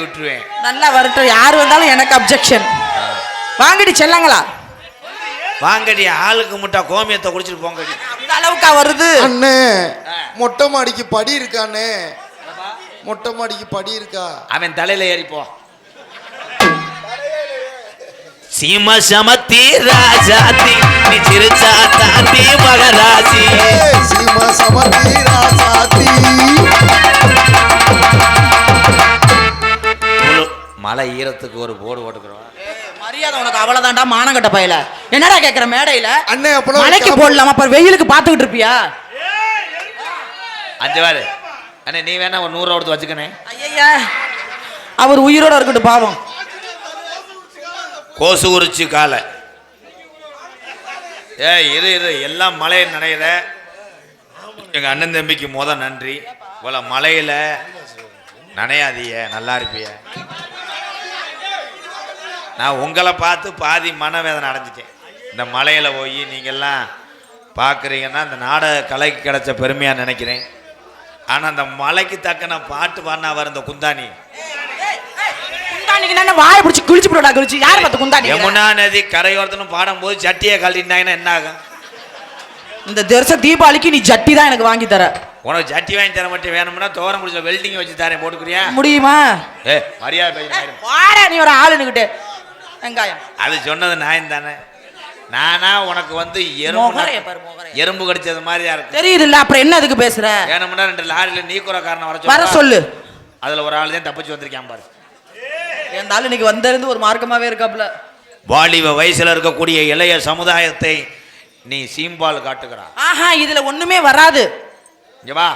விட்டுருவேன். நல்லா வரட்டும், யார் வந்தாலும் எனக்கு அப்ஜெக்ஷன். வாங்கடி செல்லங்களா, வாங்கடி. ஆளுக்கு முட்டா கோமியத்தை குடிச்சிட்டு போங்கடி. அந்த அளவுக்கா வருது அண்ணே? மொட்டை மாடிக்கு படி இருக்கானே? மொட்டை மாடிக்கு படி இருக்கா? அவன் தலையில ஏறிப்போ. சீம சமத்தி ராஜாத்தி நீ சிறுச்சா தாத்தி மகராசி. சீம சமத்தி ராஜாத்தி. மலை ஈரத்துக்கு ஒரு போர்டு போட்டுக்கிறோம். மரியாதை உனக்கு அவ்வளவுதான்டா, மானங்கட்ட பயல. என்னடா கேக்குற மேடையில? அண்ணே அப்ப மலைக்கு போடலாமா? அப்ப வெயிலுக்கு பாத்துக்கிட்டு இருப்பியா? அஞ்சு வாரு அண்ணே, நீ வேணா ஒரு 100 கொடுத்து வச்சுக்கனே. ஐயா, அவர் உயிரோட இருக்கட்டும் பாவம். கோசு உரிச்சு காலை. இரு இரு, எல்லாம் மலையை நனையிற. எங்க அண்ணன் தம்பிக்கு நன்றி. போல மலையில நனையாதீய, நல்லா இருப்பிய. நான் உங்களை பார்த்து பாதி மனவேதனை அடைஞ்சிட்டேன். இந்த மலையில போய் நீங்கெல்லாம் பார்க்குறீங்கன்னா இந்த நாடக கலைக்கு கிடைச்ச பெருமையாக நினைக்கிறேன். ஆனால் அந்த மலைக்கு தக்கன பாட்டு பாடினா வர இந்த குந்தாணி வாயை பிடிச்சி கிழிச்சு போடா. கிழிச்சு யார் பார்த்து குந்தாணி? யமுனா நதி கரையோரத்துன்னு பாடும்போது சட்டியை கழட்டினாங்கன்னா என்ன ஆகும்? இந்த வருஷம் தீபாவளிக்கு நீ ஜட்டி தான் எனக்கு வாங்கி தர. உனக்கு ஜட்டி வாங்கி தர மட்டும் வேணும்னா தோரம் முடிச்ச வெல்டிங் வச்சு தரேன், போட்டுக்கிறியா? முடியுமா? மரியாதை நீ ஒரு ஆளுன்னுகிட்டு வெங்காயம். அது சொன்னது நான் தானே. நானா உனக்கு வந்து எறும்பு கடிச்சது மாதிரியா இருக்கு தெரியுது இல்ல? அப்புறம் என்ன அதுக்கு பேசுற? வேணும்னா 2 லாரியில நீக்குற காரணம் வர சொல்லு. அதுல ஒரு ஆள் தான் தப்பிச்சு வந்திருக்கான் பாரு. இருந்தாலும் இன்னைக்கு வந்திருந்து ஒரு மார்க்கமாவே இருக்காப்ல. வாலிப வயசுல இருக்கக்கூடிய இளைய சமுதாயத்தை நீ சீம்பால் காட்டுகிறான். ஆஹா, இதுல ஒண்ணுமே வராது. இங்க வா.